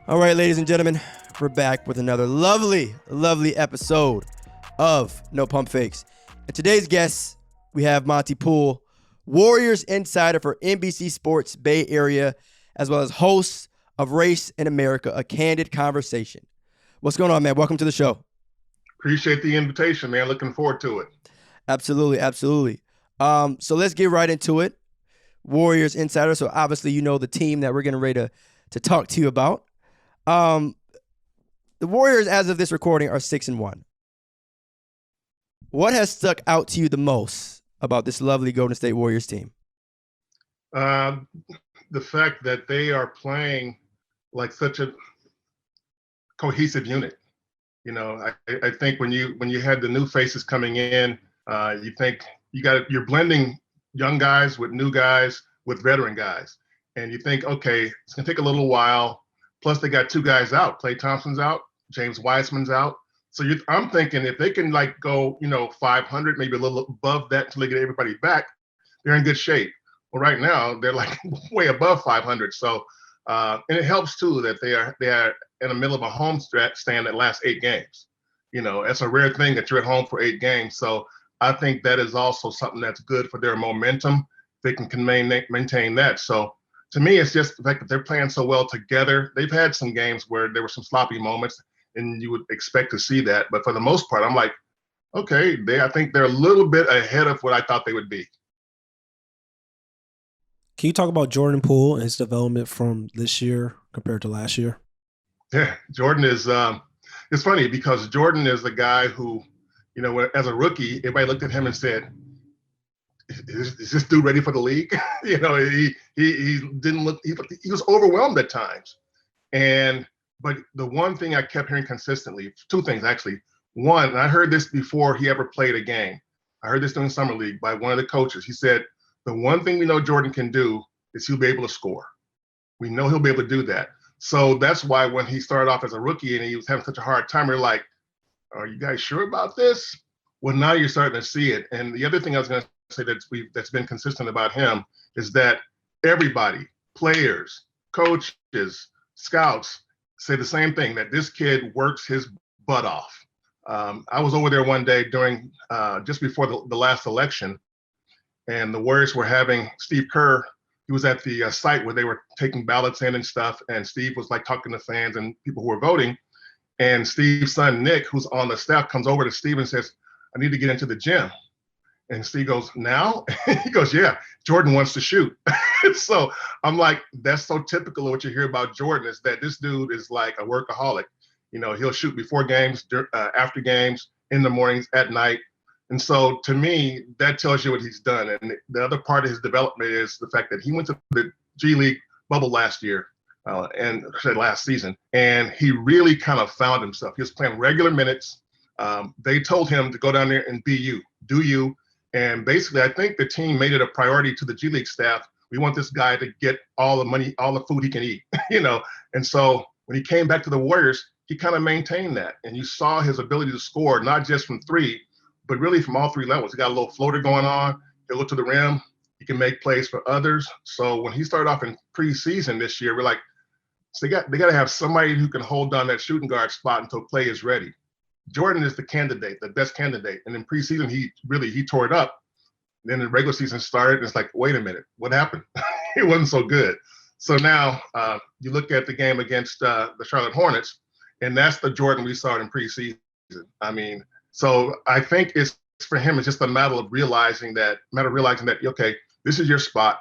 All right, ladies and gentlemen, we're back with another lovely episode of No Pump Fakes. And today's guest, we have Monte Poole, Warriors insider for NBC Sports Bay Area, as well as host of Race in America, a candid conversation. What's going on, man? Welcome to the show. Appreciate the invitation, man. Looking forward to it. Absolutely. So let's get right into it. Warriors insider. So obviously, you know the team that we're getting ready to talk to you about. The Warriors, as of this recording, are 6-1. What has stuck out to you the most about this lovely Golden State Warriors team? Uh, the fact that they are playing like such a cohesive unit. You know, I think when you had the new faces coming in, you think you're blending young guys with new guys with veteran guys, and you think, okay, it's gonna take a little while. Plus, they got two guys out. Klay Thompson's out. James Wiseman's out. So I'm thinking if they can go, 500, maybe a little above that until they get everybody back, they're in good shape. Well, right now they're like way above 500. So, and it helps too that they are in the middle of a home stand that lasts 8 games. It's a rare thing that you're at home for 8 games. So I think that is also something that's good for their momentum. They can maintain that. So to me, it's just the fact that they're playing so well together. They've had some games where there were some sloppy moments, and you would expect to see that. But for the most part, I'm like, okay, I think they're a little bit ahead of what I thought they would be. Can you talk about Jordan Poole and his development from this year compared to last year? Yeah, Jordan is. It's funny because Jordan is the guy who, as a rookie, everybody looked at him and said, "Is this dude ready for the league?" He didn't look. He was overwhelmed at times, but the one thing I kept hearing consistently, two things actually. One, and I heard this before he ever played a game. I heard this during summer league by one of the coaches. He said, "The one thing we know Jordan can do is he'll be able to score. We know he'll be able to do that." So that's why when he started off as a rookie and he was having such a hard time, we're like, "Are you guys sure about this?" Well, now you're starting to see it. And the other thing I was going to say that's been consistent about him is that everybody, players, coaches, scouts, say the same thing, that this kid works his butt off. I was over there one day during just before the last election, and the Warriors were having Steve Kerr. He was at the site where they were taking ballots in and stuff, and Steve was like talking to fans and people who were voting. And Steve's son, Nick, who's on the staff, comes over to Steve and says, "I need to get into the gym." And Steve goes, "Now?" He goes, "Yeah, Jordan wants to shoot." So I'm like, that's so typical of what you hear about Jordan, is that this dude is like a workaholic. He'll shoot before games, after games, in the mornings, at night. And so to me, that tells you what he's done. And the other part of his development is the fact that he went to the G League bubble last year, and last season, and he really kind of found himself. He was playing regular minutes. They told him to go down there and be you, do you. And basically, I think the team made it a priority to the G League staff. We want this guy to get all the money, all the food he can eat, And so when he came back to the Warriors, he kind of maintained that. And you saw his ability to score, not just from three, but really from all 3 levels. He got a little floater going on. He'll look to the rim. He can make plays for others. So when he started off in preseason this year, we're like, so they got to have somebody who can hold down that shooting guard spot until Klay is ready. Jordan is the candidate, the best candidate. And in preseason, he tore it up. Then the regular season started, and it's like, wait a minute, what happened? It wasn't so good. So now you look at the game against the Charlotte Hornets, and that's the Jordan we saw in preseason. I mean, so I think it's for him, it's just a matter of realizing that, okay, this is your spot,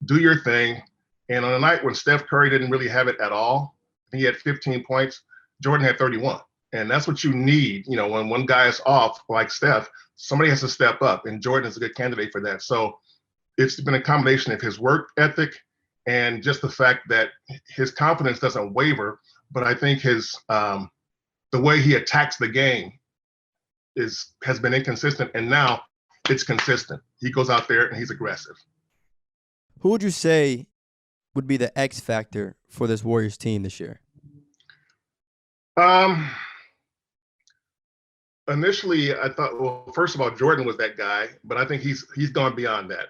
do your thing. And on a night when Steph Curry didn't really have it at all, he had 15 points, Jordan had 31. And that's what you need, when one guy is off, like Steph, somebody has to step up, and Jordan is a good candidate for that. So it's been a combination of his work ethic and just the fact that his confidence doesn't waver. But I think the way he attacks the game has been inconsistent, and now it's consistent. He goes out there and he's aggressive. Who would you say would be the X factor for this Warriors team this year? Initially, I thought, well, first of all, Jordan was that guy, but I think he's gone beyond that.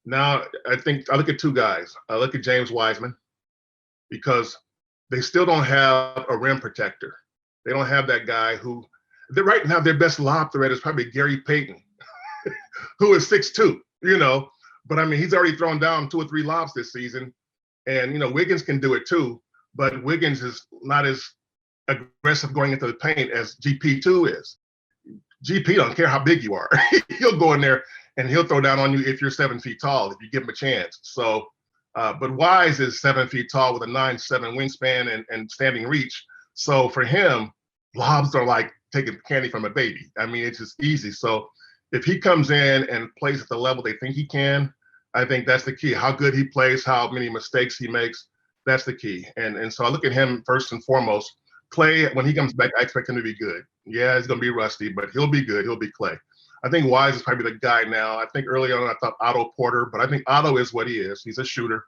Now, I think I look at 2 guys. I look at James Wiseman, because they still don't have a rim protector. They don't have that guy who, right now, their best lob threat is probably Gary Payton, who is 6'2", But, I mean, he's already thrown down 2 or 3 lobs this season. And, Wiggins can do it too. But Wiggins is not as aggressive going into the paint as GP2 is. GP don't care how big you are. He'll go in there and he'll throw down on you if you're 7 feet tall, if you give him a chance. So, but Wise is 7 feet tall with a 9'7" wingspan and standing reach. So for him, lobs are like taking candy from a baby. I mean, it's just easy. So if he comes in and plays at the level they think he can, I think that's the key. How good he plays, how many mistakes he makes, that's the key. And so I look at him first and foremost. Klay, when he comes back, I expect him to be good. Yeah, he's going to be rusty, but he'll be good. He'll be Klay. I think Wise is probably the guy now. I think early on I thought Otto Porter, but I think Otto is what he is. He's a shooter.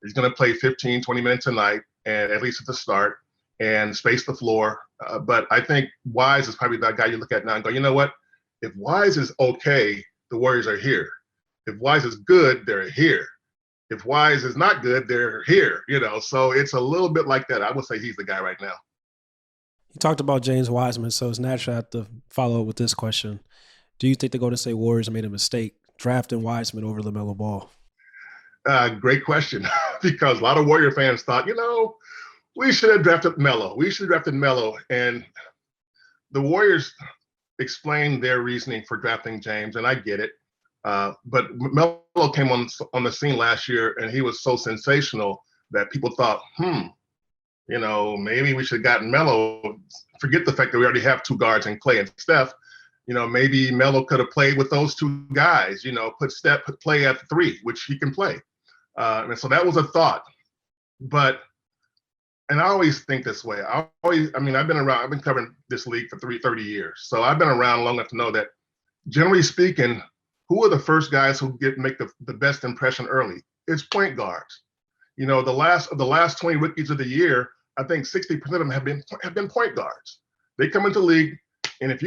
He's going to play 15, 20 minutes a night, and at least at the start, and space the floor. But I think Wise is probably that guy you look at now and go, you know what? If Wise is okay, the Warriors are here. If Wise is good, they're here. If Wise is not good, they're here. So it's a little bit like that. I would say he's the guy right now. You talked about James Wiseman, so it's natural I have to follow up with this question. Do you think the Golden State Warriors made a mistake drafting Wiseman over LaMelo Ball? Great question, because a lot of Warrior fans thought, we should have drafted Melo. We should have drafted Melo. And the Warriors explained their reasoning for drafting James, and I get it. But Melo came on the scene last year, and he was so sensational that people thought, maybe we should have gotten Melo. Forget the fact that we already have 2 guards in Klay and Steph. Maybe Melo could have played with those 2 guys, put Klay at 3, which he can play. And so that was a thought. And I always think this way. I've been covering this league for 30 years. So I've been around long enough to know that, generally speaking, who are the first guys who make the best impression early? It's point guards. The last 20 rookies of the year, I think 60% of them have been point guards. They come into the league, and if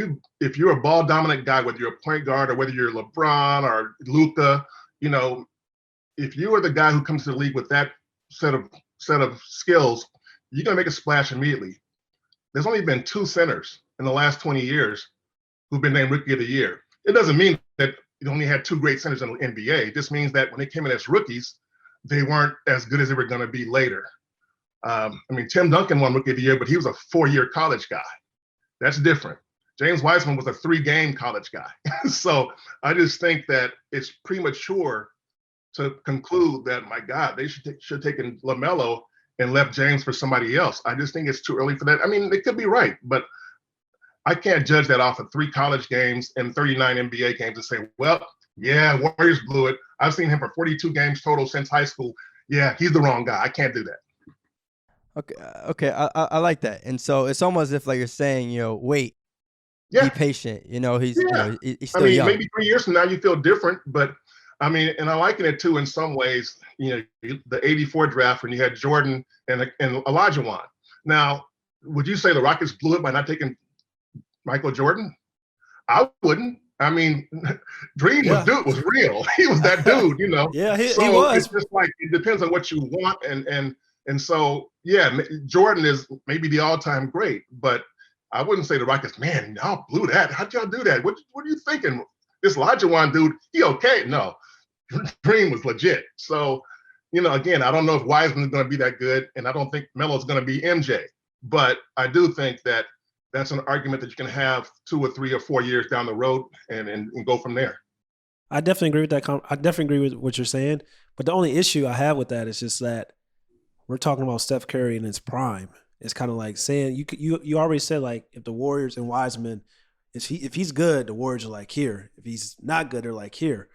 you're a ball dominant guy, whether you're a point guard or whether you're LeBron or Luka, if you are the guy who comes to the league with that set of skills, you're gonna make a splash immediately. There's only been 2 centers in the last 20 years who've been named Rookie of the Year. It doesn't mean that you only had 2 great centers in the NBA. It just means that when they came in as rookies, they weren't as good as they were going to be later. Tim Duncan won Rookie of the Year, but he was a 4-year college guy. That's different. James Wiseman was a 3-game college guy. So I just think that it's premature to conclude that, my God, they should have taken LaMelo and left James for somebody else. I just think it's too early for that. They could be right, but I can't judge that off of 3 college games and 39 NBA games and say, well, yeah, Warriors blew it. I've seen him for 42 games total since high school. Yeah, he's the wrong guy. I can't do that. Okay, I like that. And so it's almost as if like you're saying, wait, be patient. He's still young. Maybe 3 years from now you feel different, but and I liken it too in some ways. The '84 draft when you had Jordan and Olajuwon. Now, would you say the Rockets blew it by not taking Michael Jordan? I wouldn't. Dream was real. He was that dude, Yeah, he so was. It's just like, it depends on what you want, and so yeah, Jordan is maybe the all-time great, but I wouldn't say the Rockets, man, y'all blew that. How'd y'all do that? What are you thinking? This Olajuwon dude, he okay? No, Dream was legit. So, again, I don't know if Wiseman is going to be that good, and I don't think Melo's going to be MJ, but I do think that that's an argument that you can have 2 or 3 or 4 years down the road and go from there. I definitely agree with that. I definitely agree with what you're saying. But the only issue I have with that is just that we're talking about Steph Curry in his prime. It's kind of like saying you already said, like, if the Warriors and Wiseman, if he's good, the Warriors are like here. If he's not good, they're like here.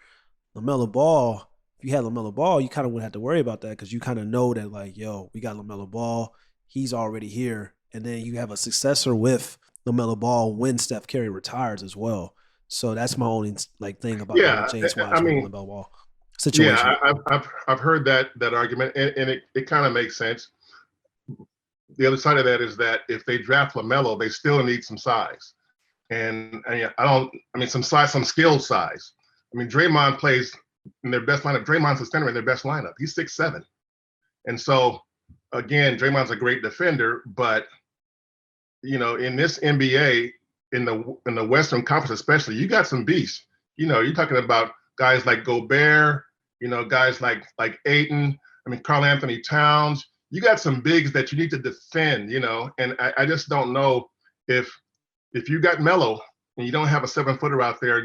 LaMelo Ball, if you had LaMelo Ball, you kind of wouldn't have to worry about that because you kind of know that, like, yo, we got LaMelo Ball. He's already here. And then you have a successor with LaMelo Ball when Steph Curry retires as well. So that's my only thing about James Wiseman and LaMelo Ball situation. Yeah, I've heard that argument, and it kind of makes sense. The other side of that is that if they draft LaMelo, they still need some size, and some size, some skilled size. Draymond plays in their best lineup. Draymond's the center in their best lineup. He's 6'7", and so again, Draymond's a great defender, but in this NBA, in the Western Conference especially, you got some beasts. You're talking about guys like Gobert, guys like Ayton. I mean, Karl Anthony Towns. You got some bigs that you need to defend. And I just don't know if you got Melo and you don't have a 7-footer out there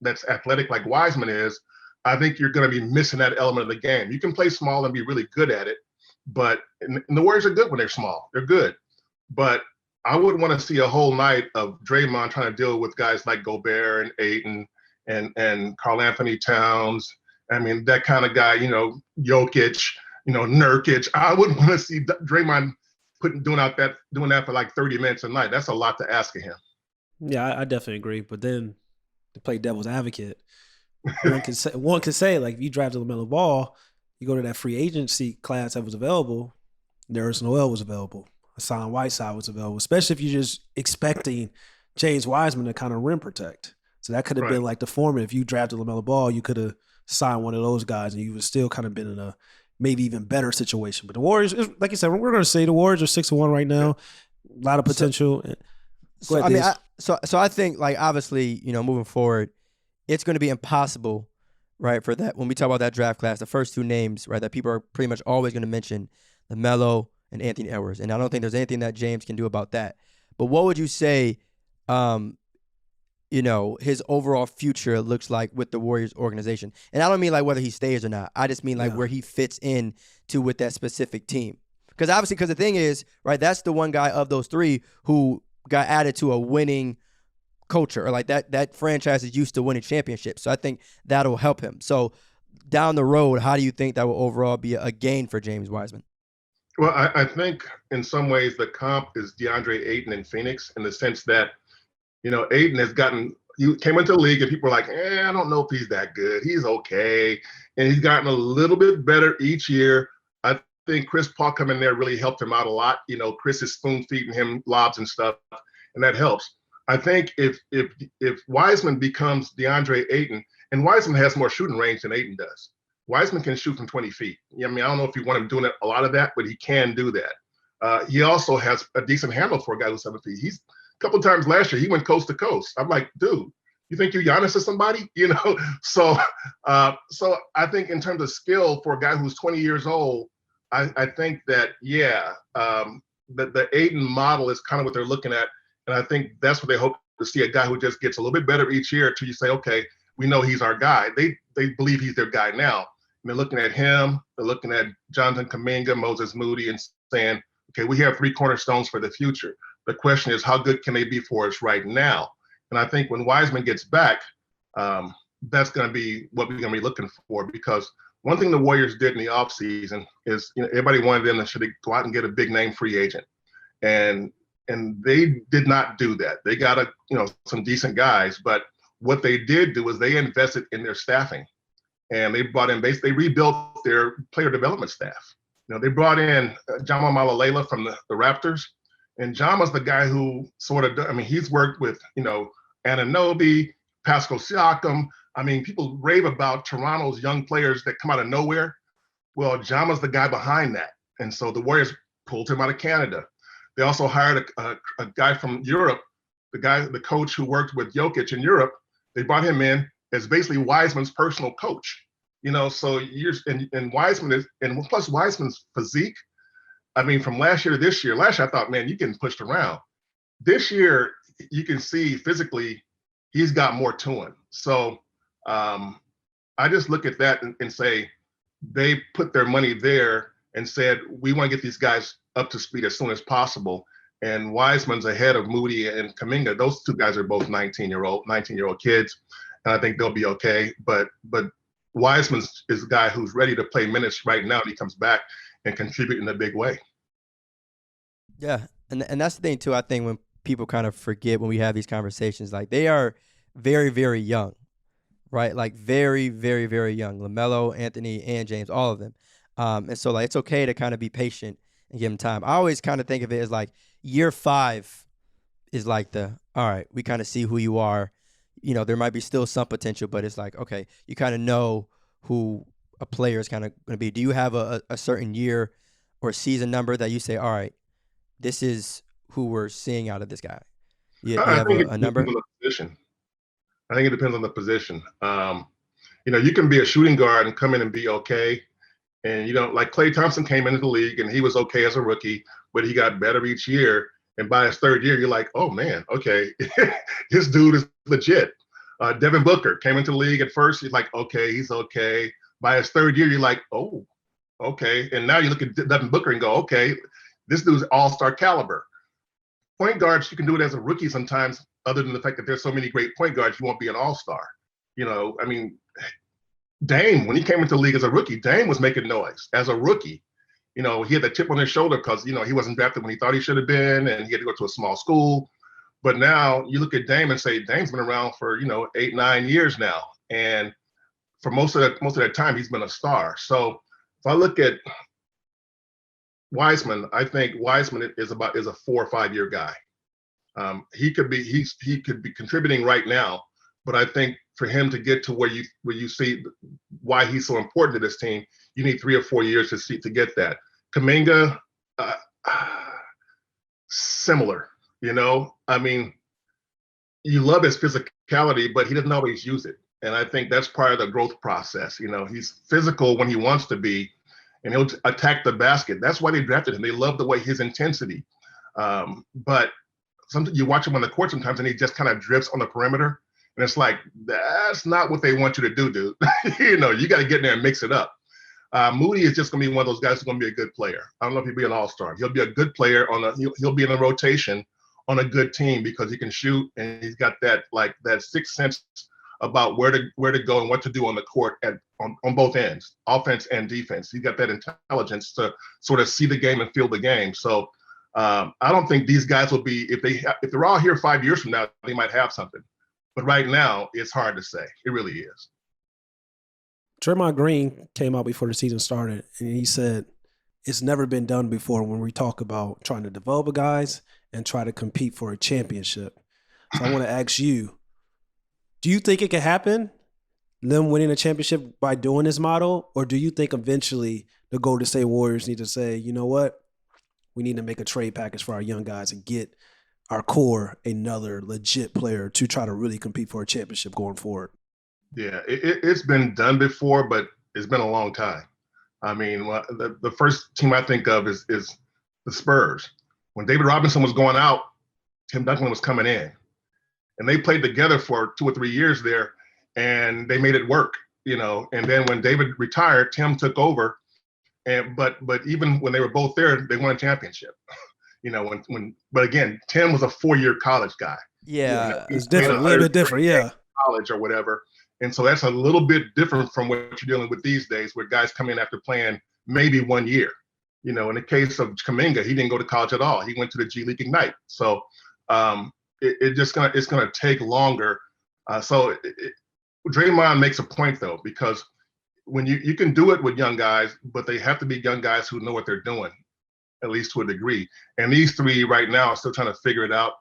that's athletic like Wiseman is. I think you're going to be missing that element of the game. You can play small and be really good at it, but and the Warriors are good when they're small. They're good, but I wouldn't want to see a whole night of Draymond trying to deal with guys like Gobert and Ayton and Karl Anthony Towns. I mean, that kind of guy, Jokic, Nurkic. I wouldn't want to see Draymond doing that for like 30 minutes a night. That's a lot to ask of him. Yeah, I definitely agree. But then to play devil's advocate, one can say like if you drafted LaMelo Ball, you go to that free agency class that was available, Nerlens Noel was available. Hassan Whiteside was available, especially if you're just expecting James Wiseman to kind of rim protect. So that could have been like the format. If you drafted LaMelo Ball, you could have signed one of those guys and you would still kind of been in a maybe even better situation. But the Warriors, like you said, we're going to say the Warriors are 6-1 right now. A lot of potential. So I think like obviously, moving forward, it's going to be impossible, right, for that. When we talk about that draft class, the first two names, right, that people are pretty much always going to mention, LaMelo and Anthony Edwards. And I don't think there's anything that James can do about that. But what would you say, his overall future looks like with the Warriors organization? And I don't mean like whether he stays or not. I just mean like where he fits in to with that specific team. Because the thing is, right, that's the one guy of those three who got added to a winning culture, or like that franchise is used to winning championships. So I think that'll help him. So down the road, how do you think that will overall be a gain for James Wiseman? Well, I think in some ways the comp is DeAndre Ayton in Phoenix in the sense that, Ayton he came into the league and people were like, I don't know if he's that good. He's okay. And he's gotten a little bit better each year. I think Chris Paul coming there really helped him out a lot. Chris is spoon feeding him lobs and stuff, and that helps. I think if Wiseman becomes DeAndre Ayton, and Wiseman has more shooting range than Ayton does. Wiseman can shoot from 20 feet. I mean, I don't know if you want him doing a lot of that, but he can do that. He also has a decent handle for a guy who's 7 feet. He's a couple of times last year, he went coast to coast. I'm like, dude, you think you're Giannis or somebody? So I think in terms of skill for a guy who's 20 years old, I think that, the Ayton model is kind of what they're looking at. And I think that's what they hope to see, a guy who just gets a little bit better each year until you say, okay, we know he's our guy. They believe he's their guy now. And they're looking at him, they're looking at Jonathan Kuminga, Moses Moody, and saying, okay, we have 3 cornerstones for the future. The question is, how good can they be for us right now? And I think when Wiseman gets back, that's going to be what we're going to be looking for, because one thing the Warriors did in the offseason is, everybody wanted them to go out and get a big name free agent. And they did not do that. They got some decent guys, but what they did do is they invested in their staffing, and they brought in they rebuilt their player development staff. They brought in Jama Malalela from the Raptors, and Jama's the guy who he's worked with, Anunoby, Pascal Siakam. I mean, people rave about Toronto's young players that come out of nowhere. Well, Jama's the guy behind that. And so the Warriors pulled him out of Canada. They also hired a guy from Europe, the coach who worked with Jokic in Europe. They brought him in as basically Wiseman's personal coach. So and Wiseman is, and plus Wiseman's physique. I mean, from last year to this year, last year I thought, man, you're getting pushed around. This year, you can see physically he's got more to him. So I just look at that and say they put their money there and said, we want to get these guys up to speed as soon as possible. And Wiseman's ahead of Moody and Kuminga. Those two guys are both 19-year-old kids, and I think they'll be okay. But Wiseman is a guy who's ready to play minutes right now, and he comes back and contribute in a big way. Yeah, and that's the thing too. I think when people kind of forget when we have these conversations, like they are very, very young, right? Like very, very, very young. LaMelo, Anthony, and James, all of them. And so like it's okay to kind of be patient and give them time. I always kind of think of it as like year 5 is like all right, we kind of see who you are. There might be still some potential, but it's like, okay, you kind of know who a player is kind of going to be. Do you have a certain year or season number that you say, all right, this is who we're seeing out of this guy? You I have think a number? on the position. I think it depends on the position. You can be a shooting guard and come in and be okay. And, like Klay Thompson came into the league and he was okay as a rookie, but he got better each year. And by his third year, you're like, oh, man, okay, this dude is legit. Devin Booker came into the league at first. He's like, okay, he's okay. By his third year, you're like, oh, okay. And now you look at Devin Booker and go, okay, this dude's all-star caliber. Point guards, you can do it as a rookie sometimes, other than the fact that there's so many great point guards, you won't be an all-star. Dame, when he came into the league as a rookie, Dame was making noise as a rookie. He had the chip on his shoulder because, he wasn't drafted when he thought he should have been, and he had to go to a small school. But now you look at Dame and say, Dame's been around for, 8-9 years now. And for most of that time, he's been a star. So if I look at Wiseman, I think Wiseman is a 4 or 5 year guy. He could be contributing right now, but I think for him to get to where you see why he's so important to this team, you need 3 or 4 years to get that. Kuminga, similar. You love his physicality, but he doesn't always use it, and I think that's part of the growth process. He's physical when he wants to be, and he'll attack the basket. That's why they drafted him. They love the way his intensity. But you watch him on the court sometimes, and he just kind of drifts on the perimeter. And it's like, that's not what they want you to do, dude. You got to get in there and mix it up. Moody is just going to be one of those guys who's going to be a good player. I don't know if he'll be an all-star. He'll be a good player he'll be in a rotation on a good team because he can shoot and he's got that sixth sense about where to go and what to do on the court on both ends, offense and defense. He's got that intelligence to sort of see the game and feel the game. So I don't think these guys will be, if they're all here 5 years from now, they might have something. But right now, it's hard to say. It really is. Draymond Green came out before the season started, and he said it's never been done before when we talk about trying to develop guys and try to compete for a championship. So I want to ask you, do you think it can happen, them winning a championship by doing this model, or do you think eventually the Golden State Warriors need to say, you know what, we need to make a trade package for our young guys and get our core another legit player to try to really compete for a championship going forward? Yeah, it's been done before, but it's been a long time. The first team I think of is the Spurs. When David Robinson was going out, Tim Duncan was coming in. And they played together for 2 or 3 years there, and they made it work, And then when David retired, Tim took over. But even when they were both there, they won a championship. But again, Tim was a 4-year college guy. Yeah, it's different, a little bit different, yeah. College or whatever. And so that's a little bit different from what you're dealing with these days, where guys come in after playing maybe 1 year. In the case of Kuminga, he didn't go to college at all. He went to the G League Ignite. So it's gonna take longer. Draymond makes a point though, because when you can do it with young guys, but they have to be young guys who know what they're doing, at least to a degree. And these 3 right now are still trying to figure it out.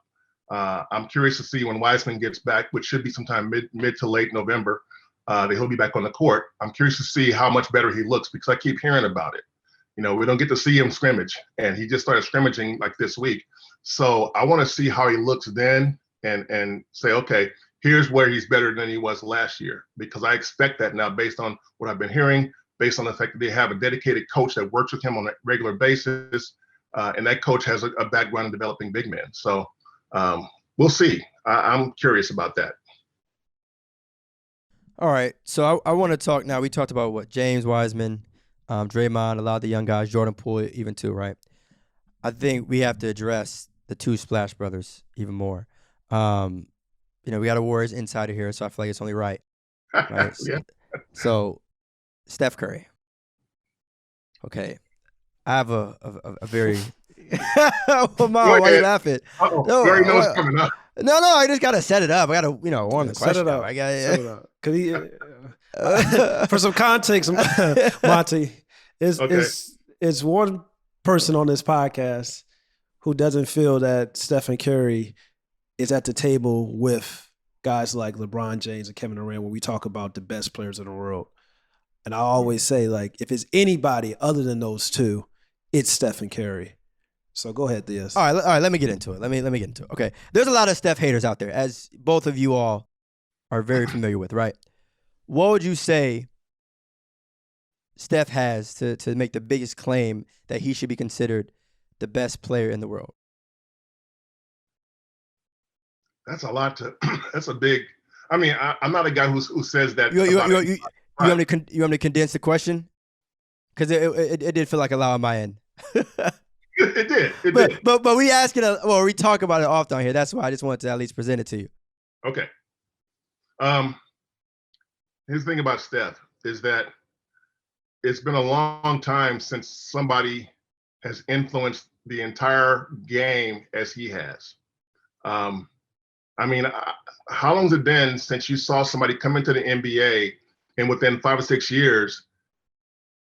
I'm curious to see when Wiseman gets back, which should be sometime mid to late November, that he'll be back on the court. I'm curious to see how much better he looks because I keep hearing about it. We don't get to see him scrimmage, and he just started scrimmaging like this week. So I want to see how he looks then and say, okay, here's where he's better than he was last year, because I expect that now based on what I've been hearing, based on the fact that they have a dedicated coach that works with him on a regular basis, and that coach has a background in developing big men. So we'll see. I'm curious about that. All right. So I want to talk now. We talked about James Wiseman, Draymond, a lot of the young guys, Jordan Poole even too, right? I think we have to address the 2 Splash Brothers even more. We got a Warriors insider here, so I feel like it's only right. Right? Yeah. So Steph Curry. Okay. I have a very Mom, why are you laughing? No, Curry knows coming up. No, I just gotta set it up. I gotta, warm the question set it up. I gotta set it up. Cause for some context, Monte, is one person on this podcast who doesn't feel that Stephen Curry is at the table with guys like LeBron James and Kevin Durant when we talk about the best players in the world. And I always say, if it's anybody other than those 2, it's Steph and Curry. So go ahead, Diaz. All right. Let me get into it. Let me get into it. Okay. There's a lot of Steph haters out there, as both of you all are very familiar with, right? What would you say Steph has to make the biggest claim that he should be considered the best player in the world? That's a lot to. That's a big. I mean, I'm not a guy who says that. You want me to condense the question? Because it did feel like a lot on my end. It did. But we talk about it often here. That's why I just wanted to at least present it to you. Okay. His thing about Steph is that it's been a long time since somebody has influenced the entire game as he has. I mean, how long has it been since you saw somebody come into the NBA and within 5 or 6 years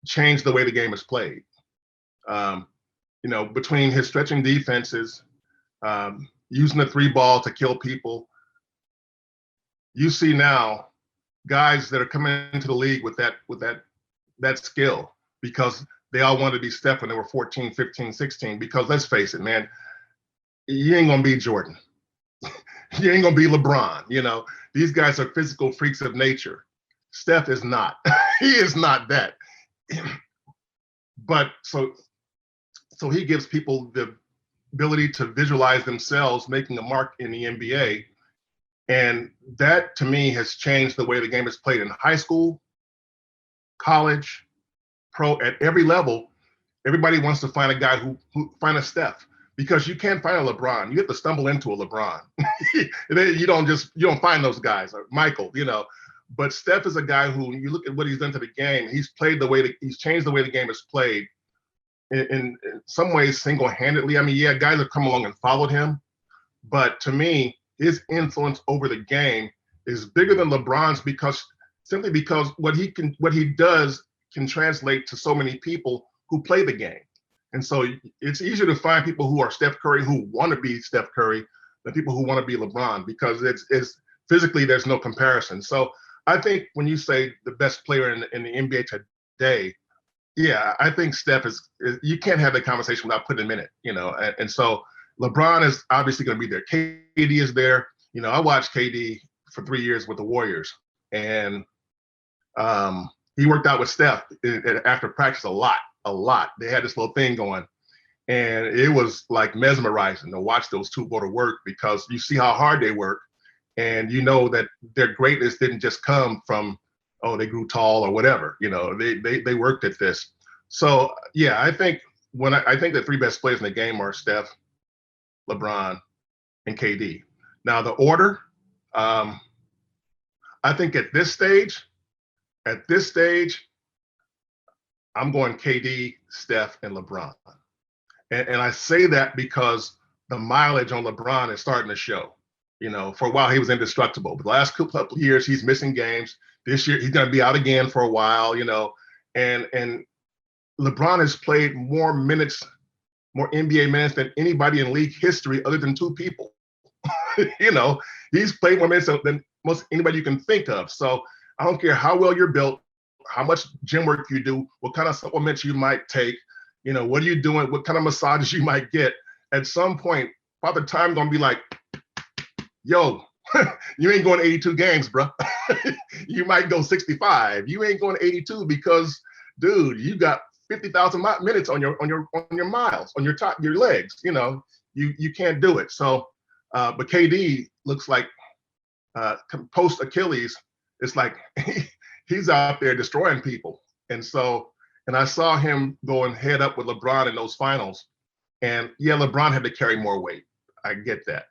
change the way the game is played? Between his stretching defenses, using the 3 ball to kill people, you see now guys that are coming into the league with that skill because they all wanted to be Steph when they were 14, 15, 16. Because let's face it, man, you ain't gonna be Jordan. You ain't gonna be LeBron. These guys are physical freaks of nature. Steph is not. He is not that. But so he gives people the ability to visualize themselves making a mark in the NBA. And that, to me, has changed the way the game is played in high school, college, pro, at every level. Everybody wants to find a guy who find a Steph, because you can't find a LeBron. You have to stumble into a LeBron. You don't find those guys, or Michael, But Steph is a guy who, you look at what he's done to the game. He's changed the way the game is played in some ways single-handedly. I mean, yeah, guys have come along and followed him, but to me, his influence over the game is bigger than LeBron's because what he does can translate to so many people who play the game. And so it's easier to find people who are Steph Curry, who want to be Steph Curry, than people who want to be LeBron, because it's physically there's no comparison. So I think when you say the best player in the NBA today, yeah, I think Steph is you can't have that conversation without putting him in it, and so LeBron is obviously going to be there. KD is there. I watched KD for 3 years with the Warriors, and he worked out with Steph after practice a lot. They had this little thing going, and it was like mesmerizing to watch those two go to work, because you see how hard they work, and you know that their greatness didn't just come from, they grew tall or whatever. They worked at this. So yeah, I think the 3 best players in the game are Steph, LeBron, and KD. Now the order, I think at this stage, I'm going KD, Steph, and LeBron. And I say that because the mileage on LeBron is starting to show. For a while he was indestructible, but the last couple of years he's missing games. This year he's going to be out again for a while, and LeBron has played more NBA minutes than anybody in league history other than 2 people. He's played more minutes than most anybody you can think of. So I don't care how well you're built, how much gym work you do, what kind of supplements you might take, what are you doing, what kind of massages you might get. At some point, Father Time's going to be like, yo, you ain't going to 82 games, bro. You might go 65. You ain't going to 82 because, dude, you got 50,000 minutes on your miles, on your legs. You can't do it. So, but KD looks like post Achilles, it's like he's out there destroying people. And I saw him going head up with LeBron in those finals. And yeah, LeBron had to carry more weight. I get that.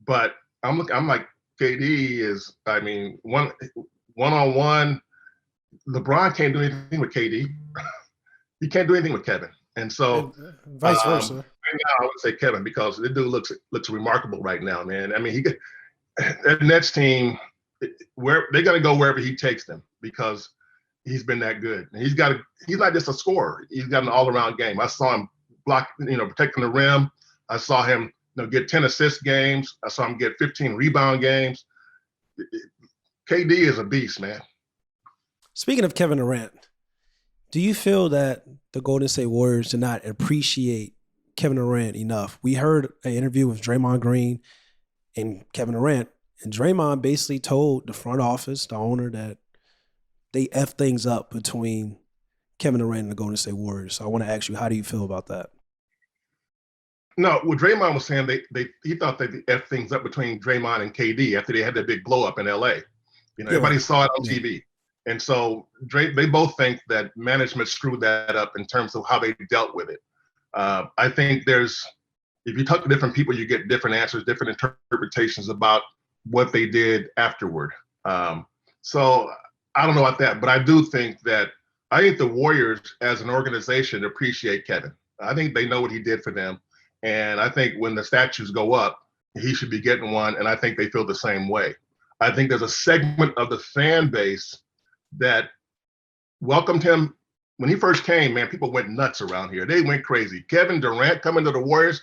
But I'm like, KD is, I mean, one-on-one, LeBron can't do anything with KD. He can't do anything with Kevin. And so vice versa. Right now I would say Kevin, because the dude looks remarkable right now, man. I mean, that Nets team, where they're gonna go wherever he takes them, because he's been that good. And he's not just a scorer. He's got an all-around game. I saw him block, protecting the rim. I saw him get 10 assist games. I saw him get 15 rebound games. KD is a beast, man. Speaking of Kevin Durant, Do you feel that the Golden State Warriors did not appreciate Kevin Durant enough? We heard an interview with Draymond Green and Kevin Durant, and Draymond basically told the front office, the owner, that they F things up between Kevin Durant and the Golden State Warriors. So I want to ask you, how do you feel about that? No, what Draymond was saying, he thought they F things up between Draymond and KD after they had that big blow up in LA. Everybody saw it on TV. And so they both think that management screwed that up in terms of how they dealt with it. I think if you talk to different people, you get different answers, different interpretations about what they did afterward. So I don't know about that, but I do think that the Warriors as an organization appreciate Kevin. I think they know what he did for them. And I think when the statues go up, he should be getting one. And I think they feel the same way. I think there's a segment of the fan base that welcomed him when he first came. Man, people went nuts around here. They went crazy. Kevin Durant coming to the Warriors.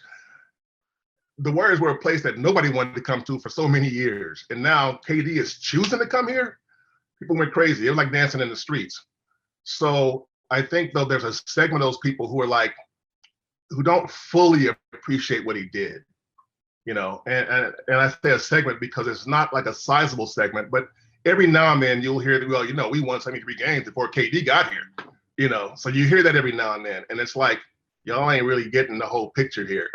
The Warriors were a place that nobody wanted to come to for so many years. And now KD is choosing to come here. People went crazy. It was like dancing in the streets. So I think, though, there's a segment of those people who don't fully appreciate what he did. And I say a segment because it's not like a sizable segment, but every now and then you'll hear, well, we won 73 games before KD got here, so you hear that every now and then. And it's like, y'all ain't really getting the whole picture here,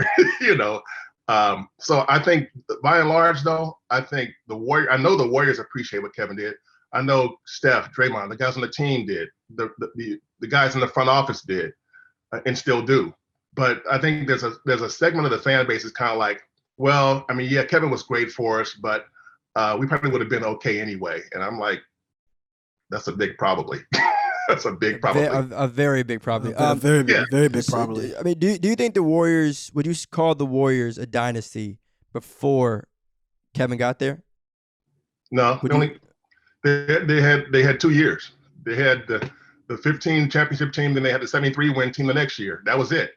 So I think by and large, though, I think I know the Warriors appreciate what Kevin did. I know Steph, Draymond, the guys on the team did, the guys in the front office did, and still do. But I think there's a segment of the fan base is kind of like, well, I mean, yeah, Kevin was great for us, but we probably would have been okay anyway. And I'm like, that's a big probably. That's a big probably. A very big probably. Very big probably. I mean, do you think the Warriors, would you call the Warriors a dynasty before Kevin got there? No, they had 2 years. They had the 15 championship team, then they had the 73 win team the next year. That was it.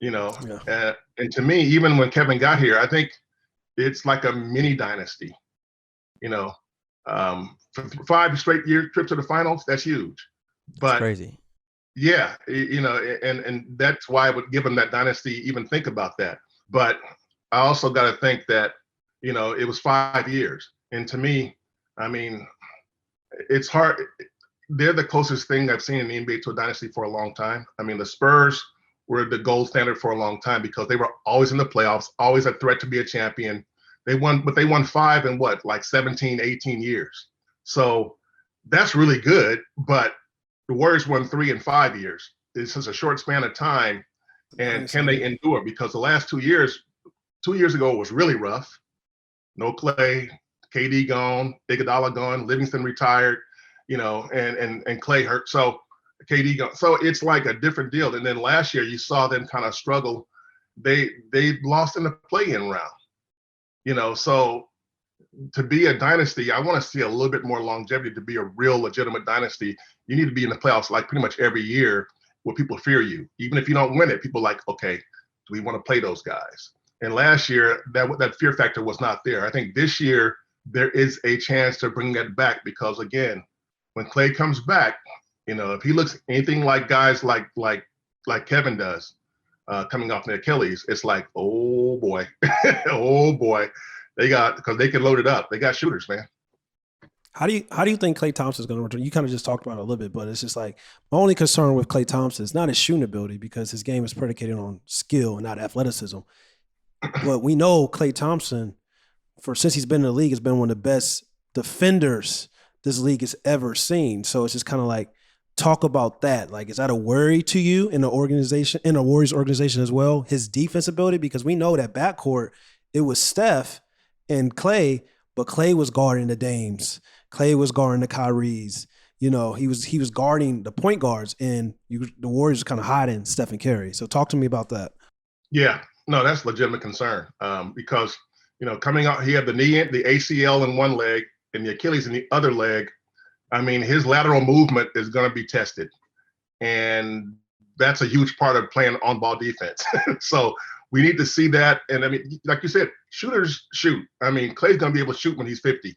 And to me, even when Kevin got here, I think it's like a mini dynasty. For 5 straight year trips to the finals, that's huge. But that's crazy. Yeah, and that's why I would give them that dynasty, even think about that. But I also got to think that, it was 5 years. And to me, I mean, it's hard. They're the closest thing I've seen in the NBA to a dynasty for a long time. I mean, the Spurs were the gold standard for a long time because they were always in the playoffs, always a threat to be a champion. They won 5 in 17, 18 years. So that's really good. But the Warriors won 3 in 5 years. It's just a short span of time. And can they endure? Because the last 2 years, 2 years ago, was really rough. No Klay, KD gone, Iguodala gone, Livingston retired, and Klay hurt. So KD gone. So it's like a different deal. And then last year you saw them kind of struggle. They lost in the play-in round. So to be a dynasty, I want to see a little bit more longevity to be a real legitimate dynasty. You need to be in the playoffs like pretty much every year where people fear you. Even if you don't win it, people are like, okay, do we want to play those guys? And last year, that fear factor was not there. I think this year there is a chance to bring that back because, again, when Klay comes back, if he looks anything like guys like Kevin does coming off the Achilles, it's like, oh boy, oh boy, because they can load it up. They got shooters, man. How do you think Klay Thompson is going to return? You kind of just talked about it a little bit, but it's just like my only concern with Klay Thompson is not his shooting ability because his game is predicated on skill and not athleticism. But we know Klay Thompson, since he's been in the league, has been one of the best defenders this league has ever seen. So it's just kind of like, talk about that. Like, is that a worry to you in the organization, in the Warriors organization as well? His defense ability, because we know that backcourt, it was Steph and Klay, but Klay was guarding the Dames. Klay was guarding the Kyries. He was guarding the point guards, and the Warriors were kind of hiding Steph and Curry. So talk to me about that. Yeah, no, that's a legitimate concern because coming out, he had the ACL in one leg and the Achilles in the other leg. I mean, his lateral movement is going to be tested, and that's a huge part of playing on-ball defense. So we need to see that. And I mean, like you said, shooters shoot. I mean, Klay's going to be able to shoot when he's 50.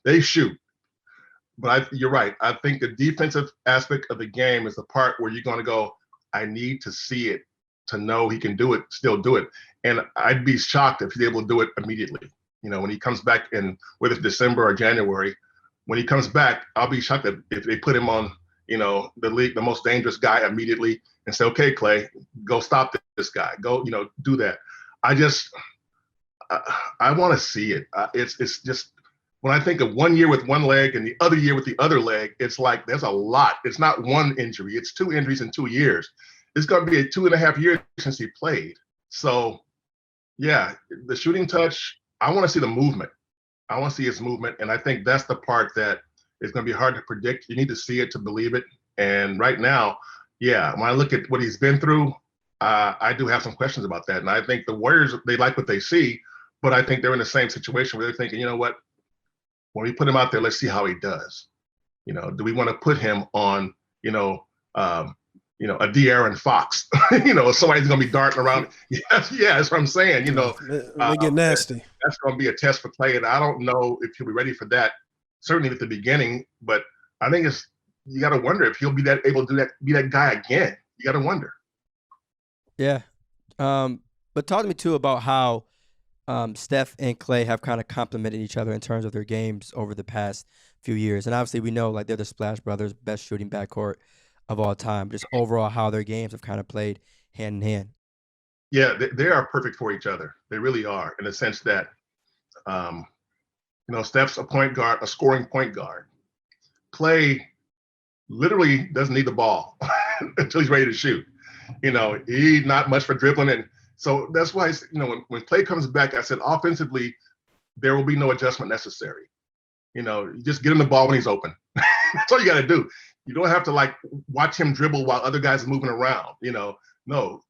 They shoot. But you're right. I think the defensive aspect of the game is the part where you're going to go, I need to see it to know he can do it, still do it. And I'd be shocked if he's able to do it immediately. When he comes back in, whether it's December or January, when he comes back, I'll be shocked if they put him on, the most dangerous guy immediately and say, okay, Klay, go stop this guy. Go, do that. I want to see it. It's just, when I think of 1 year with one leg and the other year with the other leg, it's like there's a lot. It's not one injury. It's 2 injuries in 2 years. It's going to be 2.5 years since he played. So, yeah, the shooting touch, I want to see the movement. I want to see his movement. And I think that's the part that is going to be hard to predict. You need to see it to believe it. And right now, yeah, when I look at what he's been through, I do have some questions about that. And I think the Warriors, they like what they see, but I think they're in the same situation where they're thinking, you know what? When we put him out there, let's see how he does. Do we want to put him on, a De'Aaron Fox? Somebody's going to be darting around. Yeah, that's what I'm saying. They get nasty. That's going to be a test for Klay, and I don't know if he'll be ready for that. Certainly at the beginning, but I think you got to wonder if he'll be able to do that, be that guy again. You got to wonder. Yeah, but talk to me too about how Steph and Klay have kind of complemented each other in terms of their games over the past few years. And obviously we know like they're the Splash Brothers, best shooting backcourt of all time. Just overall how their games have kind of played hand in hand. Yeah, they are perfect for each other. They really are, in the sense that, Steph's a point guard, a scoring point guard. Klay literally doesn't need the ball until he's ready to shoot. He's not much for dribbling. And so that's why, when Klay comes back, I said offensively, there will be no adjustment necessary. You just get him the ball when he's open. That's all you got to do. You don't have to watch him dribble while other guys are moving around. No,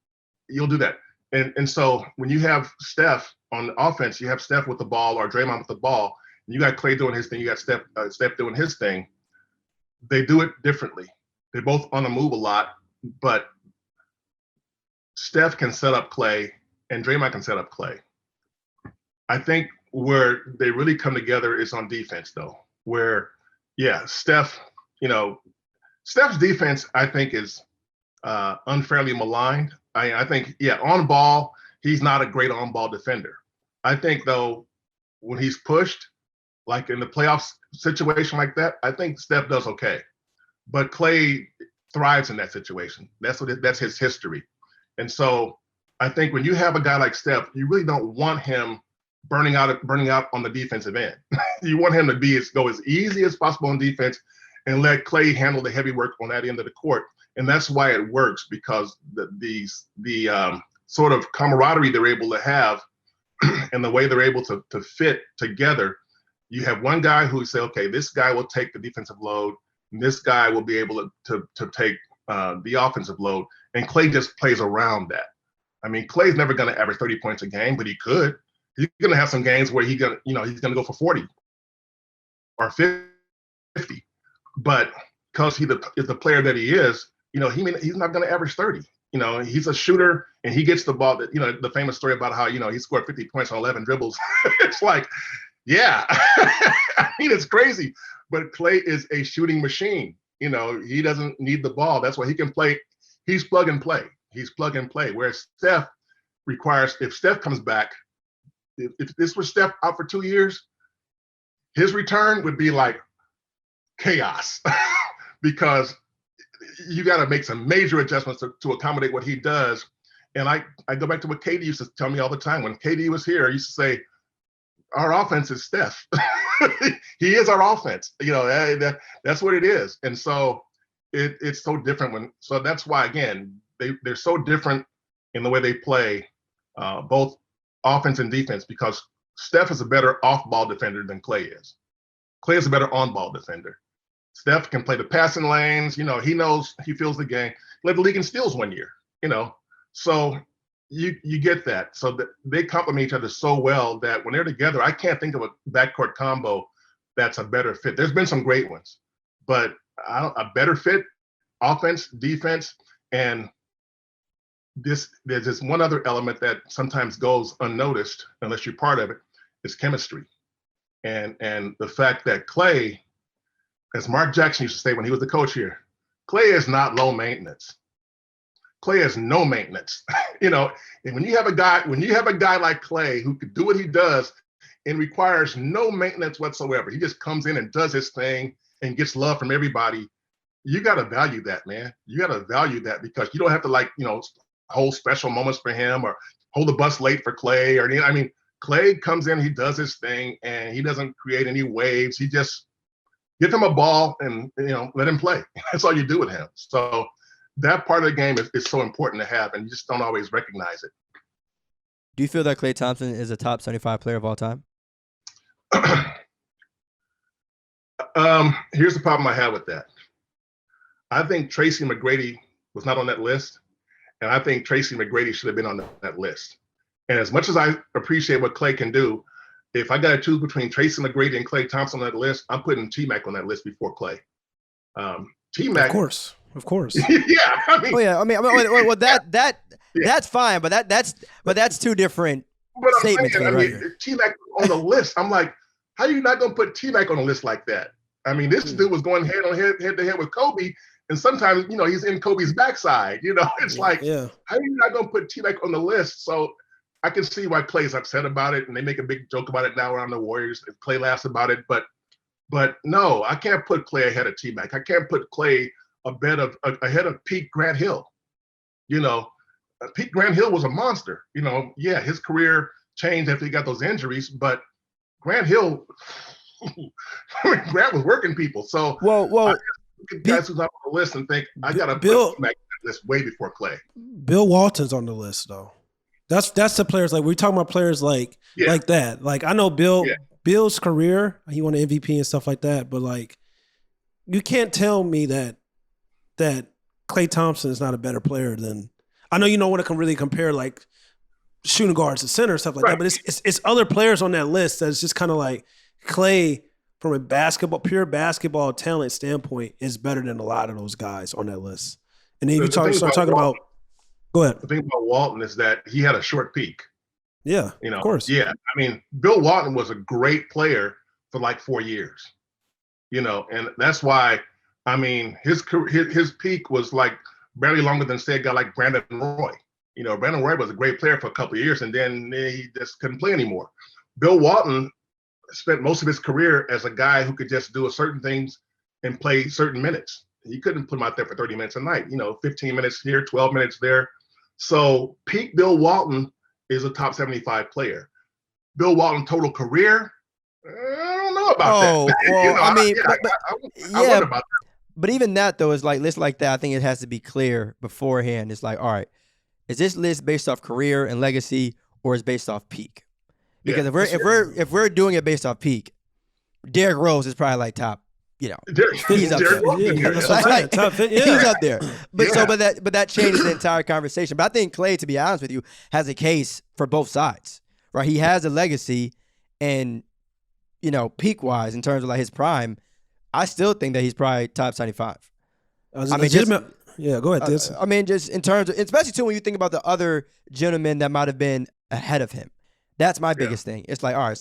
you'll do that. And so when you have Steph on offense, you have Steph with the ball or Draymond with the ball, and you got Klay doing his thing, you got Steph doing his thing. They do it differently. They're both on the move a lot, but Steph can set up Klay and Draymond can set up Klay. I think where they really come together is on defense, though, where, yeah, Steph's defense, I think, is unfairly maligned. I think, yeah, on ball, he's not a great on-ball defender. I think, though, when he's pushed, like in the playoffs situation like that, I think Steph does okay. But Klay thrives in that situation. That's his history. And so I think when you have a guy like Steph, you really don't want him burning out on the defensive end. You want him to go as easy as possible on defense and let Klay handle the heavy work on that end of the court. And that's why it works, because the sort of camaraderie they're able to have and the way they're able to fit together. You have one guy who say, okay, this guy will take the defensive load, and this guy will be able to take the offensive load, and Klay just plays around that. I mean, Klay's never going to average 30 points a game, but he could. He's going to have some games where he's going to go for 40 or 50. But because he is the player that he is, he's not going to average 30. He's a shooter, and he gets the ball. That the famous story about how he scored 50 points on 11 dribbles. It's like, yeah, I mean, it's crazy. But Klay is a shooting machine. He doesn't need the ball. That's why he can play. He's plug and play. He's plug and play. Whereas Steph requires, if Steph comes back, if this was Steph out for 2 years, his return would be like chaos because you got to make some major adjustments to accommodate what he does. And I go back to what KD used to tell me all the time. When KD was here, I used to say, our offense is Steph. He is our offense. That's what it is. And so it's so different so that's why, again, they're so different in the way they play, both offense and defense, because Steph is a better off-ball defender than Klay is. Klay is a better on-ball defender. Steph can play the passing lanes. He knows, he feels the game. Led the league in steals 1 year, So you get that. So they complement each other so well that when they're together, I can't think of a backcourt combo that's a better fit. There's been some great ones, but a better fit, offense, defense, and there's this one other element that sometimes goes unnoticed unless you're part of it, is chemistry. And the fact that Klay as Mark Jackson used to say when he was the coach here, Klay is not low maintenance. Klay has no maintenance. And when you have a guy like Klay who could do what he does and requires no maintenance whatsoever, he just comes in and does his thing and gets love from everybody. You got to value that, man. You got to value that, because you don't have to hold special moments for him or hold the bus late for Klay or anything. I mean, Klay comes in, he does his thing, and he doesn't create any waves. He just give him a ball and let him play. That's all you do with him. So that part of the game is so important to have, and you just don't always recognize it. Do you feel that Klay Thompson is a top 75 player of all time? Here's the problem I have with that. I think Tracy McGrady was not on that list, and I think Tracy McGrady should have been on that list. And as much as I appreciate what Klay can do, if I got to choose between Tracy McGrady and Klay Thompson on that list, I'm putting T-Mac on that list before Klay. T-Mac, of course. Yeah, well, that's fine, but that's two different statements. T-Mac on the list. I'm like, how are you not going to put T-Mac on a list like that? I mean, this dude was going head to head with Kobe, and sometimes he's in Kobe's backside. It's like, how are you not going to put T-Mac on the list? So I can see why Klay's upset about it, and they make a big joke about it now around the Warriors. Klay laughs about it, but no, I can't put Klay ahead of T-Mac. I can't put Klay ahead of Pete Grant Hill. Pete Grant Hill was a monster. His career changed after he got those injuries, but Grant Hill, Grant was working people. So well, I look at guys who's up on the list and think I got to put T-Mac on this way before Klay. Bill Walton's on the list though. That's the players, like we're talking about players like that. Like I know Bill's career, he won an MVP and stuff like that, but like you can't tell me that Klay Thompson is not a better player than, I know you don't want to really compare like shooting guards to center stuff like that, but it's other players on that list that's just kind of like Klay from a pure basketball talent standpoint is better than a lot of those guys on that list. And then you start talking about. Go ahead. The thing about Walton is that he had a short peak. Yeah, of course. Yeah, I mean, Bill Walton was a great player for like 4 years, and that's why, I mean, his peak was like barely longer than, say, a guy like Brandon Roy. Brandon Roy was a great player for a couple of years, and then he just couldn't play anymore. Bill Walton spent most of his career as a guy who could just do certain things and play certain minutes. You couldn't put him out there for 30 minutes a night, 15 minutes here, 12 minutes there. So peak Bill Walton is a top 75 player. Bill Walton total career, I don't know about that. Well, I wonder about that. But even that though is like lists like that. I think it has to be clear beforehand. It's like, all right, is this list based off career and legacy, or is based off peak? Because if we're doing it based off peak, Derrick Rose is probably like top. He's up there. He's up there. But that changes the entire conversation. But I think Klay, to be honest with you, has a case for both sides, right? He has a legacy, and peak wise in terms of like his prime, I still think that he's probably top 75. Go ahead. Just in terms of, especially too when you think about the other gentlemen that might have been ahead of him. That's my biggest thing. It's like, all right,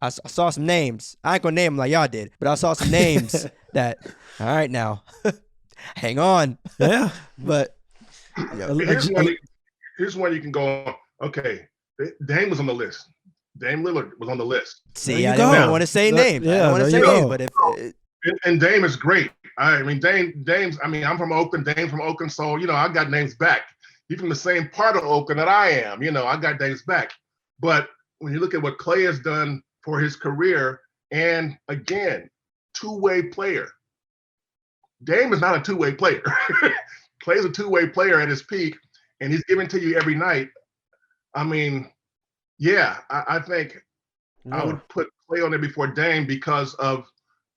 I saw some names. I ain't gonna name them like y'all did, but I saw some names that, all right now, hang on. Yeah. But here's one you can go on. Okay, Dame was on the list. Dame Lillard was on the list. See, I don't want to say names. I don't want to say names, but and Dame is great. Dame's. I mean, I'm from Oakland. Dame's from Oakland, so I got Dame's back. He's from the same part of Oakland that I am. I got Dame's back. But when you look at what Klay has done for his career, and again, two-way player. Dame is not a two-way player. Klay's a two-way player at his peak, and he's giving to you every night. I mean, I think I would put Klay on there before Dame because of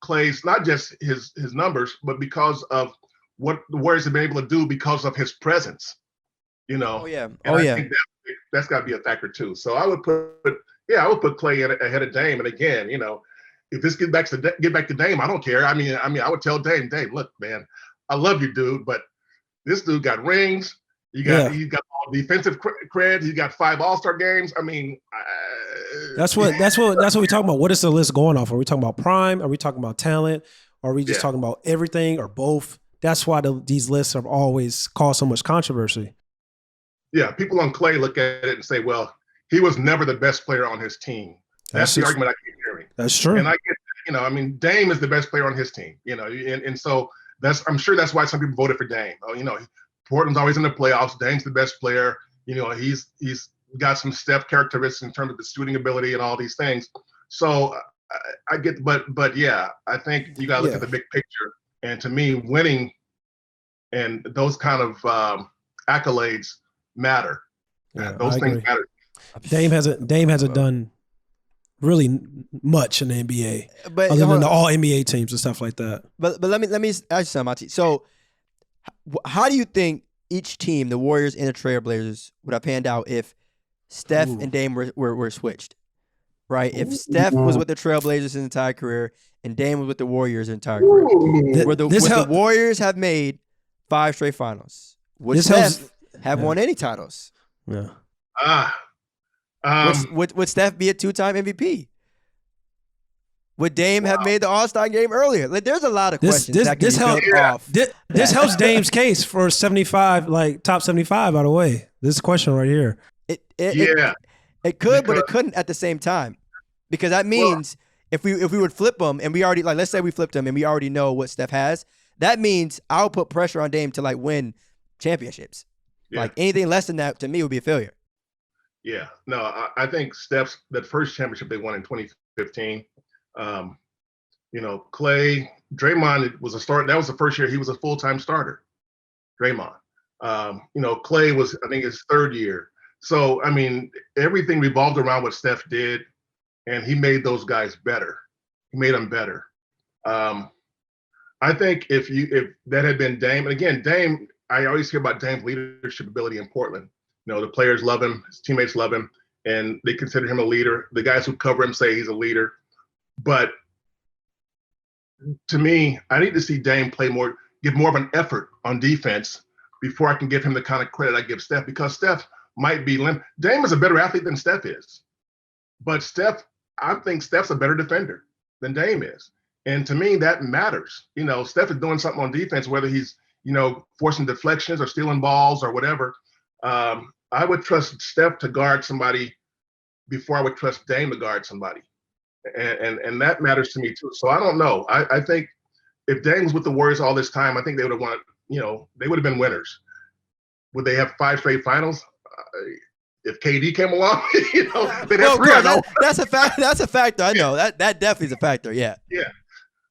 Klay's, not just his numbers, but because of what the Warriors have been able to do because of his presence. I think that's got to be a factor too. So I would put Klay ahead of Dame. And again, if this get back to Dame, I don't care. I mean, I would tell Dame, look, man, I love you, dude, but this dude got rings. He's got all defensive cred. He's got 5 All-Star games. I mean, that's what we're talking about. What is the list going off? Are we talking about prime? Are we talking about talent? Or are we just Yeah. talking about everything or both? That's why these lists have always caused so much controversy. Yeah, people on Klay look at it and say, well, he was never the best player on his team. That's the argument I keep hearing. That's true. And I get, I mean, Dame is the best player on his team, and so I'm sure that's why some people voted for Dame. Portland's always in the playoffs. Dame's the best player. He's got some Steph characteristics in terms of his shooting ability and all these things. So I get, but yeah, I think you got to look at the big picture. And to me, winning and those kind of accolades matter. Yeah, those things matter. Dame hasn't done really much in the NBA, but other than the All NBA teams and stuff like that. But let me ask you something, Monty. So, how do you think each team, the Warriors and the Trailblazers, would have panned out if Steph and Dame were switched? Right? If Steph was with the Trailblazers his entire career and Dame was with the Warriors his entire career, would the Warriors have made 5 straight finals? Would Steph have won any titles? Yeah. Would Steph be a 2-time MVP? Would Dame have made the All-Star game earlier? Like, there's a lot of questions that can be built off. This helps Dame's case for 75, like top 75. By the way, this question right here. It could, but it couldn't at the same time, because that means if we would flip them and we already, like, let's say we flipped them and we already know what Steph has, that means I'll put pressure on Dame to like win championships. Yeah. Like, anything less than that to me would be a failure. Yeah, no, I think Steph's that first championship they won in 2015. Klay, Draymond was a start. That was the first year he was a full-time starter. Draymond. Klay was, I think, his third year. So, I mean, everything revolved around what Steph did, and he made those guys better. He made them better. I think if that had been Dame, and again, Dame, I always hear about Dame's leadership ability in Portland. The players love him, his teammates love him, and they consider him a leader. The guys who cover him say he's a leader. But to me, I need to see Dame give more of an effort on defense before I can give him the kind of credit I give Steph, because Steph might be Dame is a better athlete than Steph is. But I think Steph's a better defender than Dame is. And to me, that matters. Steph is doing something on defense, whether he's, forcing deflections or stealing balls or whatever. I would trust Steph to guard somebody before I would trust Dame to guard somebody. And that matters to me too. So I don't know. I think if Dame was with the Warriors all this time, I think they would have won, they would have been winners. Would they have 5 straight finals? If KD came along, they'd have 3. That's a fact. That's a factor. I know that definitely is a factor. Yeah. Yeah.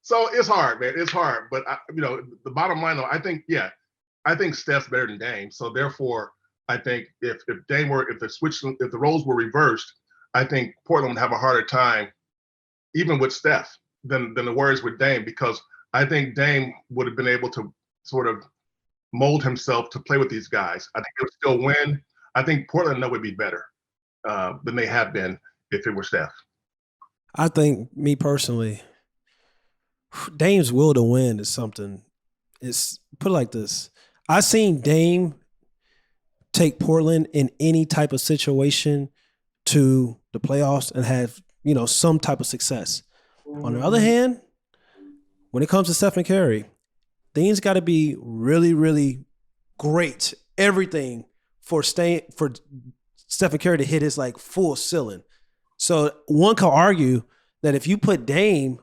So it's hard, man. It's hard. But the bottom line though, I think Steph's better than Dame. So therefore, I think if the roles were reversed, I think Portland would have a harder time, even with Steph, than the Warriors with Dame, because I think Dame would have been able to sort of mold himself to play with these guys. I think they would still win. I think Portland would be better than they have been if it were Steph. I think, me personally, Dame's will to win is something. It's put it like this. I've seen Dame take Portland in any type of situation to the playoffs and have, some type of success. On the other hand, when it comes to Steph and Curry, things got to be really, really great. Everything for Stephen Curry to hit his like full ceiling. So one could argue that if you put Dame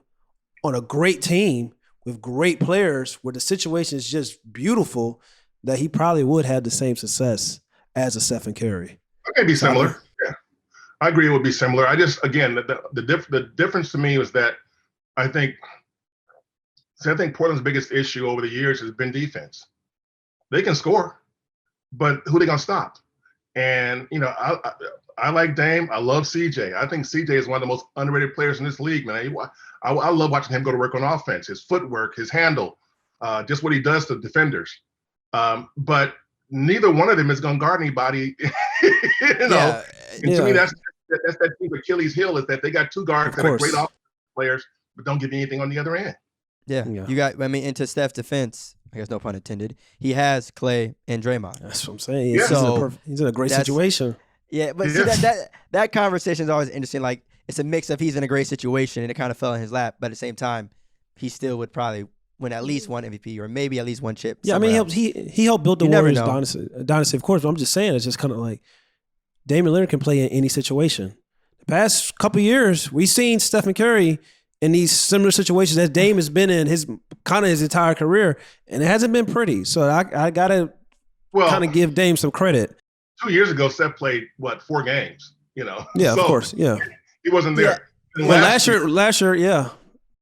on a great team with great players where the situation is just beautiful, that he probably would have the same success as a Stephen Curry. It may be similar. Yeah, I agree. It would be similar. I just, again, the difference to me was that I think Portland's biggest issue over the years has been defense. They can score, but who are they gonna stop? And I like Dame. I love CJ. I think CJ is one of the most underrated players in this league, man. I love watching him go to work on offense. His footwork, his handle, just what he does to defenders. But neither one of them is gonna guard anybody. And to me, that's that team's Achilles heel, is that they got 2 guards that are great offensive players, but don't give you anything on the other end. Yeah. You got. Into Steph's defense, I guess no pun intended, he has Klay and Draymond. That's what I'm saying. Yeah. He's in a great situation. Yeah, but see, that conversation is always interesting. Like, it's a mix of he's in a great situation and it kind of fell in his lap, but at the same time, he still would probably win at least one MVP or maybe at least one chip. Yeah, I mean, else. he helped build the Warriors dynasty, of course. But I'm just saying, it's just kind of like Damian Lillard can play in any situation. The past couple of years, we've seen Stephen Curry in these similar situations that Dame has been in his entire career, and it hasn't been pretty. So I gotta kind of give Dame some credit. 2 years ago, Steph played 4 games? Yeah, so of course, yeah. He wasn't there. Yeah. Well, last year, yeah. It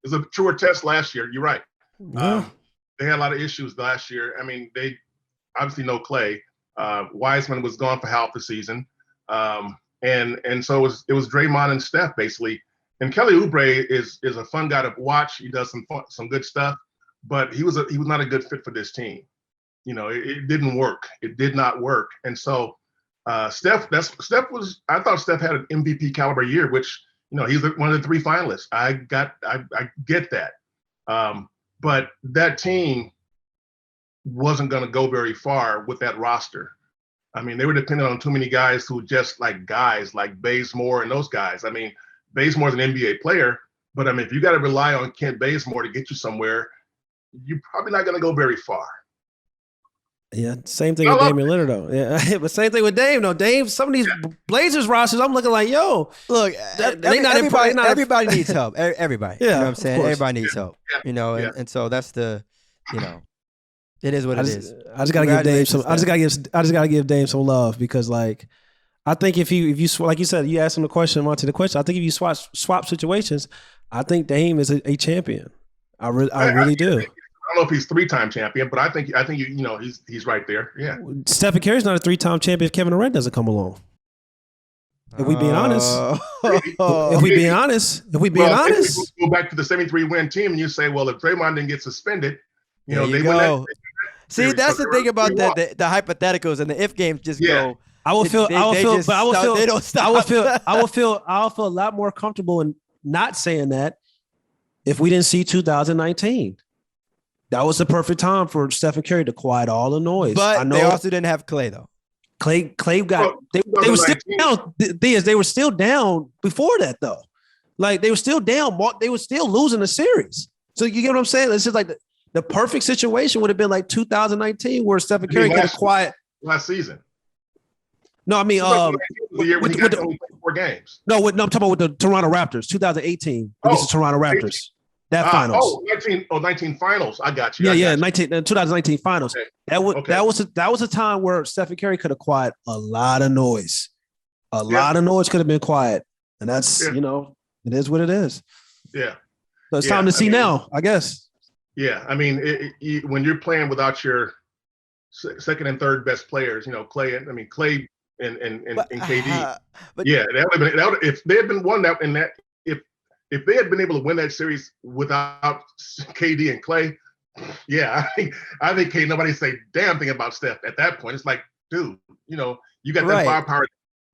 was a truer test last year. You're right. Yeah. They had a lot of issues last year. I mean, they obviously know Klay. Wiseman was gone for half the season. And so it was Draymond and Steph basically. And Kelly Oubre is a fun guy to watch. He does some good stuff, but he was not a good fit for this team. It didn't work. It did not work. And so Steph was. I thought Steph had an MVP caliber year, which he's one of the 3 finalists. I get that, but that team wasn't going to go very far with that roster. I mean, they were dependent on too many guys who just like Bazemore and those guys. I mean, Bazemore's an NBA player, but I mean, if you got to rely on Kent Bazemore to get you somewhere, you're probably not going to go very far. Yeah, same thing with Damian Lillard, though. Yeah, but same thing with Dame, though. Dame, some of these Blazers rosters, I'm looking like, yo, look, everybody needs help. Everybody, yeah, you know what I'm saying? Everybody needs help. And so that's the, it is what it is. I just gotta give Dame some. I just gotta give Dame some love because, like, I think if you like you said, you asked him the question, Monte, the question. I think if you swap situations, I think Dame is a champion. I really do. I don't know if he's 3-time champion, but I think he's right there. Yeah. Stephen Curry's not a 3-time champion if Kevin Durant doesn't come along. If we being honest, if we being honest, go back to the 73-win team and you say, well, if Draymond didn't get suspended, they win. See, that's the thing about the hypotheticals and the if games just go. I'll feel a lot more comfortable in not saying that if we didn't see 2019. That was the perfect time for Stephen Curry to quiet all the noise. But they also didn't have Klay, though. Klay got they were still down. They were still down before that, though. Like they were still down. They were still losing the series. So you get what I'm saying? It's just like the perfect situation would have been like 2019, where Stephen Curry got quiet last season. No, I mean the year when he got only 4 games. No, I'm talking about with the Toronto Raptors, 2018 against the Toronto Raptors. That finals. 19 finals. I got you. Yeah, 2019 finals. Okay. That was a time where Stephen Curry could have quiet a lot of noise. A lot of noise could have been quiet. And that's, it is what it is. Yeah. So it's time to see now, I guess. Yeah. I mean, when you're playing without your second and third best players, Klay and KD. If they had been won that in that, if they had been able to win that series without KD and Klay, I think nobody say damn thing about Steph at that point. It's like, dude, you got that firepower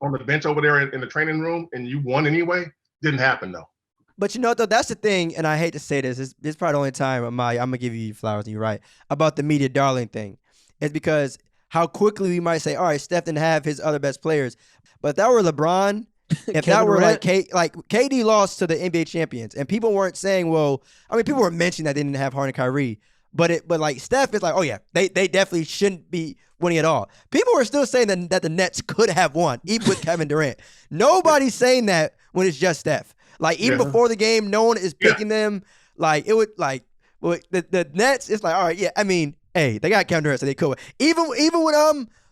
on the bench over there in the training room, and you won anyway. Didn't happen though. But though, that's the thing, and I hate to say this. This is probably the only time I'm gonna give you flowers, and you're right about the media darling thing. It's because how quickly we might say, all right, Steph didn't have his other best players, but if that were LeBron. If that were like KD lost to the NBA champions, and people weren't saying, well, I mean, people were mentioning that they didn't have Harden and Kyrie, but like Steph is like, oh yeah, they definitely shouldn't be winning at all. People were still saying that the Nets could have won, even with Kevin Durant. Nobody's saying that when it's just Steph. Like even before the game, no one is picking them. Like it would the Nets. It's like, all right, yeah. I mean, hey, they got Kevin Durant, so they could. Even with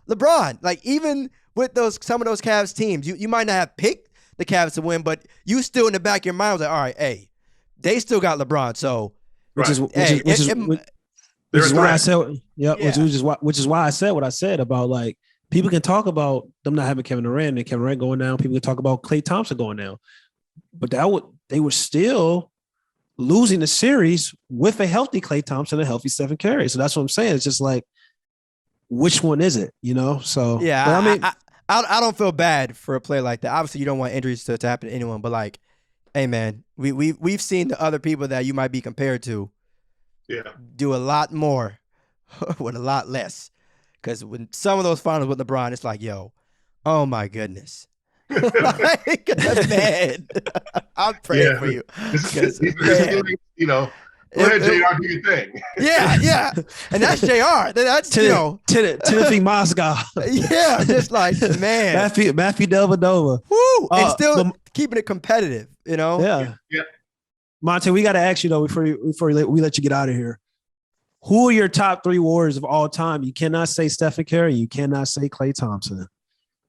LeBron, like even. With some of those Cavs teams, you might not have picked the Cavs to win, but you still in the back of your mind was like, all right, hey, they still got LeBron, so which is why I said, which is why I said what I said about like people can talk about them not having Kevin Durant and Kevin Durant going down. People can talk about Klay Thompson going down, but they were still losing the series with a healthy Klay Thompson and a healthy Stephen Curry. So that's what I'm saying. It's just like, which one is it? So yeah. I mean, I don't feel bad for a player like that. Obviously, you don't want injuries to happen to anyone, but like, hey man, we've seen the other people that you might be compared to, do a lot more with a lot less. Because when some of those finals with LeBron, it's like, yo, oh my goodness, like, man, I'm praying for you. Go ahead, JR, do your thing. Yeah. And that's JR. That's, Timothy Mozgov. Yeah, just like, man. Matthew Dellavedova. Woo! And still keeping it competitive, Yeah. Yeah. Monte, we got to ask you, though, before we let you get out of here. Who are your top 3 Warriors of all time? You cannot say Steph and Curry. You cannot say Klay Thompson.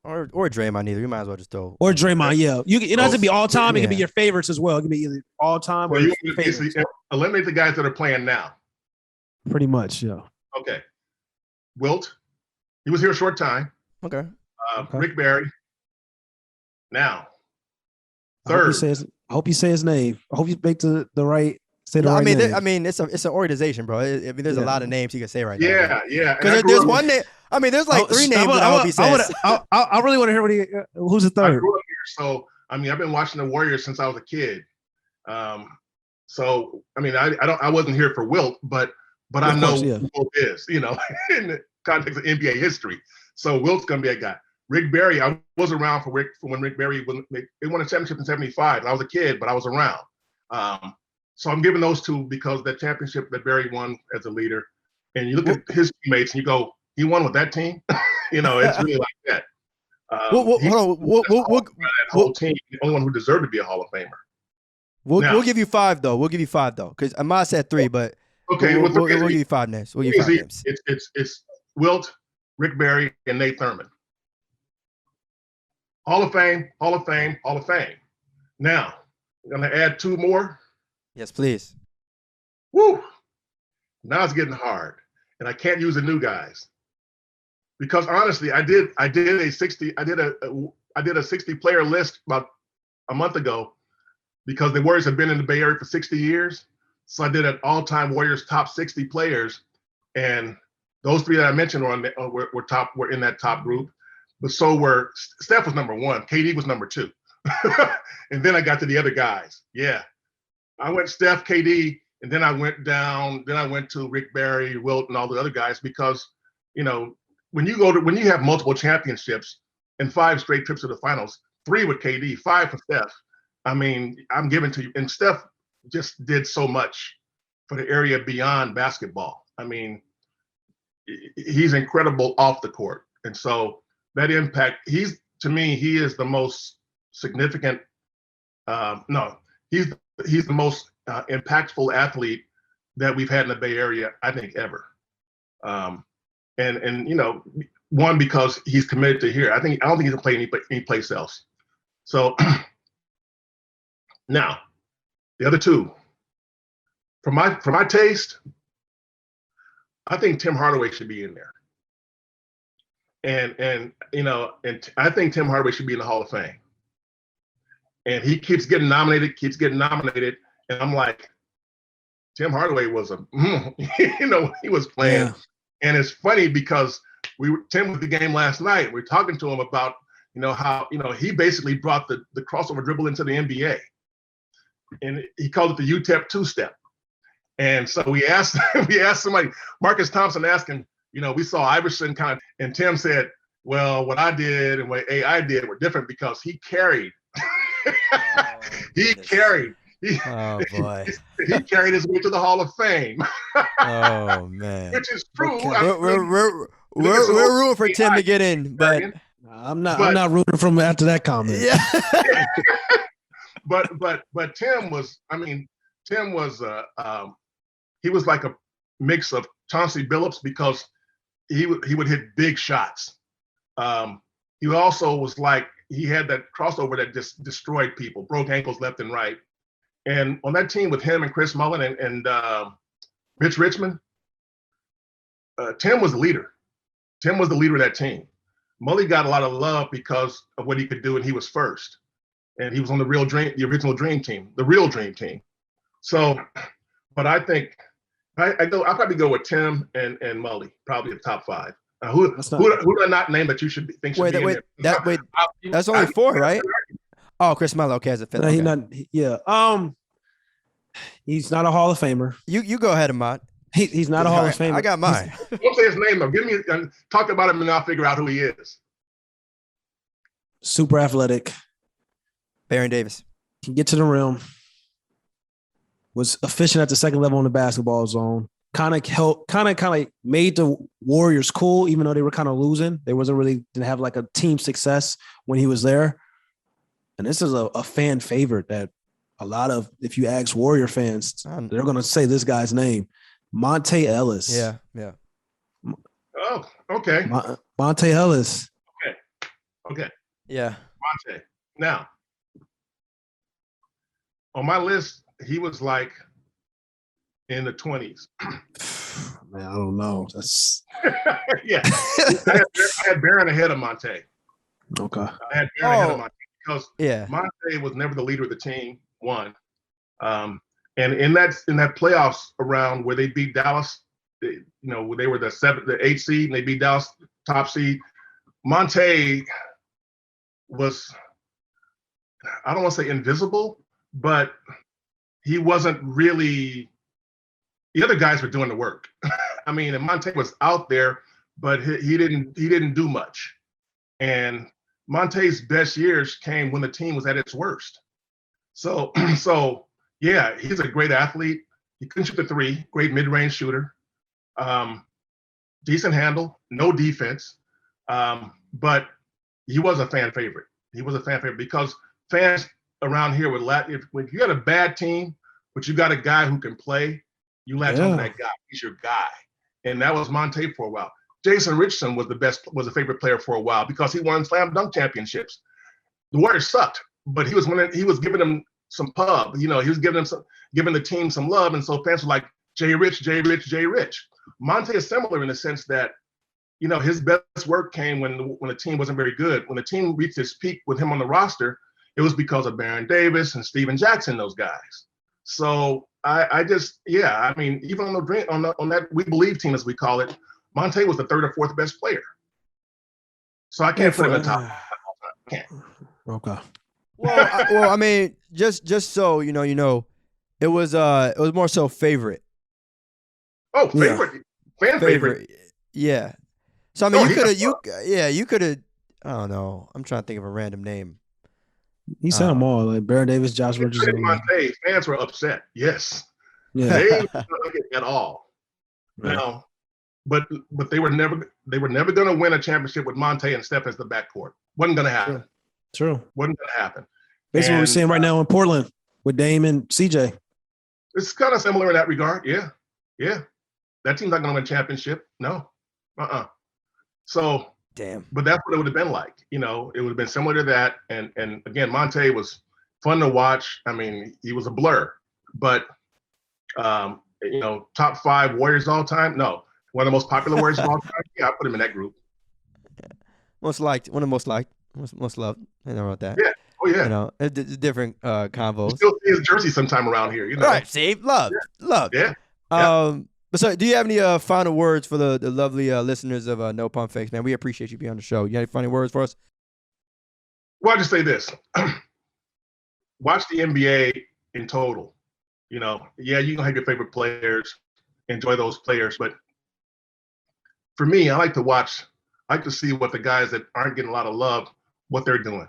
Or Draymond either. You might as well just throw. Or Draymond, yeah. It doesn't have to be all time. It can be your favorites as well. It can be either all time or favorites. Eliminate the guys that are playing now. Pretty much, yeah. Okay. Wilt. He was here a short time. Okay. Rick Barry. Now. Third. I hope you say his name. I hope you make the right. Say the right name. It's an organization, bro. There's a lot of names you can say right now. Yeah. Because there's one name. There's like 3 names that I hope he says. I really want to hear who's the third. I grew up here, so I've been watching the Warriors since I was a kid. I wasn't here for Wilt, but I know who Wilt is, in the context of NBA history. So Wilt's gonna be a guy. Rick Barry, I was around for when Rick Barry they won a championship in '75. I was a kid, but I was around. So I'm giving those 2 because that championship that Barry won as a leader, and you look at his teammates and you go, he won with that team. It's really like that. That whole team, the only one who deserved to be a Hall of Famer. We'll give you 5 though. Because Ahmad said 3, but okay, we'll give you 5 names. We'll give you 5 names. It's Wilt, Rick Barry, and Nate Thurman. Hall of Fame. Now, I'm gonna add 2 more. Yes, please. Woo! Now it's getting hard, and I can't use the new guys because honestly, I did a 60 player list about a month ago because the Warriors have been in the Bay Area for 60 years. So I did an all-time Warriors top 60 players, and those 3 that I mentioned were in that top group. But so were Steph was number 1, KD was number 2, and then I got to the other guys. Yeah. I went Steph, KD, and then I went down. Then I went to Rick Barry, Wilt, and all the other guys because, when you have multiple championships and 5 straight trips to the finals, 3 with KD, 5 for Steph. I'm giving to you. And Steph just did so much for the area beyond basketball. He's incredible off the court, and so that impact. He is the most significant. He's the most impactful athlete that we've had in the Bay Area, I think, ever. One, because he's committed to here. I don't think he can play any place else. So now, the other 2, for my taste, I think Tim Hardaway should be in there. And I think Tim Hardaway should be in the Hall of Fame. And he keeps getting nominated, and I'm like, Tim Hardaway was he was playing. Yeah. And it's funny because Tim was at the game last night. We were talking to him about, how, he basically brought the crossover dribble into the NBA. And he called it the UTEP 2-step. And so we asked somebody, Marcus Thompson asked him, we saw Iverson and Tim said, well, what I did and what AI did were different because he carried. Oh boy! He carried his way to the Hall of Fame. Oh man! Which is true. We're rooting for Tim to get in, but I'm not rooting from after that comment. Yeah. but Tim was. He was like a mix of Chauncey Billups because he would hit big shots. He also was like. He had that crossover that just destroyed people, broke ankles left and right. And on that team with him and Chris Mullin and Mitch Richmond, Tim was the leader. Tim was the leader of that team. Mully got a lot of love because of what he could do, and he was first. And he was on the original Dream Team, the real Dream Team. So, but I think I'll probably go with Tim and Mully, probably the top 5. Who do I not name that you should think should be in there? That's only 4, right? Oh, Chris Mullin. Okay, as a 5th. No, he's not a Hall of Famer. You go ahead, Ahmad. He's not a Hall of Famer. I got mine. Don't say his name though. Give me talk about him and I'll figure out who he is. Super athletic. Baron Davis. Can get to the rim. was efficient at the second level in the basketball zone. Kind of made the Warriors cool, even though they were kind of losing. They didn't have like a team success when he was there. And this is a fan favorite that a lot of, if you ask Warrior fans, they're going to say this guy's name, Monte Ellis. Yeah. Oh, okay. Monte Ellis. Okay. Yeah. Monte. Now, on my list, he was like in the 20s. Man, I don't know. That's yeah. I had Barron ahead of Monte. Okay. I had Barron ahead of Monte because Yeah. Monte was never the leader of the team. One, and in that playoffs around where they beat Dallas, they were the 8th seed and they beat Dallas top seed. Monte was, I don't want to say invisible, but he wasn't really. The other guys were doing the work. I mean, and Monte was out there, but he didn't do much. And Monte's best years came when the team was at its worst. So yeah, he's a great athlete. He couldn't shoot the three. Great mid-range shooter. Decent handle. No defense. But he was a fan favorite. He was a fan favorite because fans around here would if you got a bad team, but you got a guy who can play, you latch on to that guy. He's your guy. And that was Monte for a while. Jason Richardson was a favorite player for a while because he won slam dunk championships. The Warriors sucked, but he was giving them some pub. He was giving the team some love. And so fans were like, Jay Rich. Monte is similar in the sense that, his best work came when the team wasn't very good. When the team reached its peak with him on the roster, it was because of Baron Davis and Steven Jackson, those guys. So even on that We Believe team, as we call it, Monte was the third or fourth best player. So I can't put him in the top. I can't. Okay. Well, I mean, just so you know, it was more so favorite. Oh, favorite, fan favorite. Yeah. So I mean, you could have. I don't know. I'm trying to think of a random name. He said them all, like Baron Davis, Josh Richardson. Monte fans were upset. Yes. Yeah. They didn't like it at all. Right. But they were never going to win a championship with Monte and Steph as the backcourt. Wasn't going to happen. True. Wasn't going to happen. Basically, what we're seeing right now in Portland with Dame and CJ. It's kind of similar in that regard. Yeah. That team's not going to win a championship. No. So. Damn. But that's what it would have been like. It would have been similar to that. And again, Monte was fun to watch. I mean, he was a blur. But top 5 Warriors all time? No. One of the most popular Warriors of all time? Yeah, I put him in that group. Yeah. Most liked. One of the most liked. Most loved. I know about that. Yeah. Oh, yeah. It's different convos. You still see his jersey sometime around here. Right, see? Loved. Yeah. But so, do you have any final words for the lovely listeners of No Pump Fakes, man? We appreciate you being on the show. You got any funny words for us? Well, I'll just say this. Watch the NBA in total. You can have your favorite players, enjoy those players. But for me, I like to see what the guys that aren't getting a lot of love, what they're doing.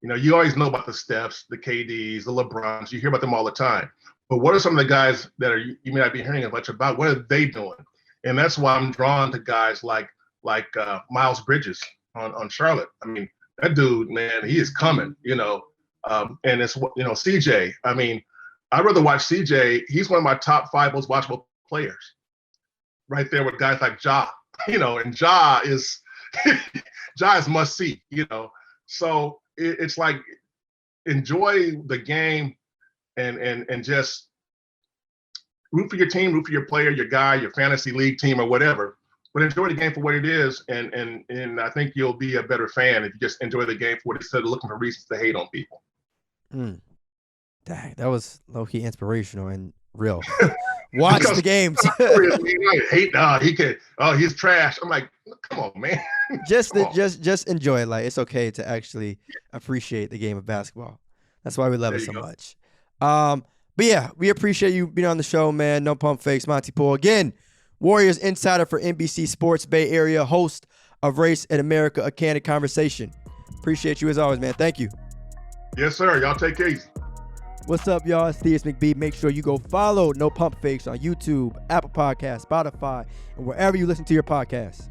You always know about the Stephs, the KDs, the LeBrons. You hear about them all the time. But what are some of the guys that you may not be hearing much about? What are they doing? And that's why I'm drawn to guys like Miles Bridges on Charlotte. I mean, that dude, man, he is coming. And it's CJ. I mean, I'd rather watch CJ. He's one of my top 5 most watchable players, right there with guys like Ja. And Ja is must see. So it's like enjoy the game. And just root for your team, root for your player, your guy, your fantasy league team, or whatever. But enjoy the game for what it is, and I think you'll be a better fan if you just enjoy the game for what it is, instead of looking for reasons to hate on people. Dang, that was low-key inspirational and real. Watch the games. He's trash. I'm like, come on, man. Just enjoy it. Like, it's okay to actually appreciate the game of basketball. That's why we love it so much. But yeah, we appreciate you being on the show, man. No Pump Fakes, Monte Poole. Again, Warriors insider for NBC Sports Bay Area, host of Race in America, a candid conversation. Appreciate you as always, man. Thank you. Yes, sir. Y'all take it easy. What's up, y'all? It's Theus McBee. Make sure you go follow No Pump Fakes on YouTube, Apple Podcasts, Spotify, and wherever you listen to your podcasts.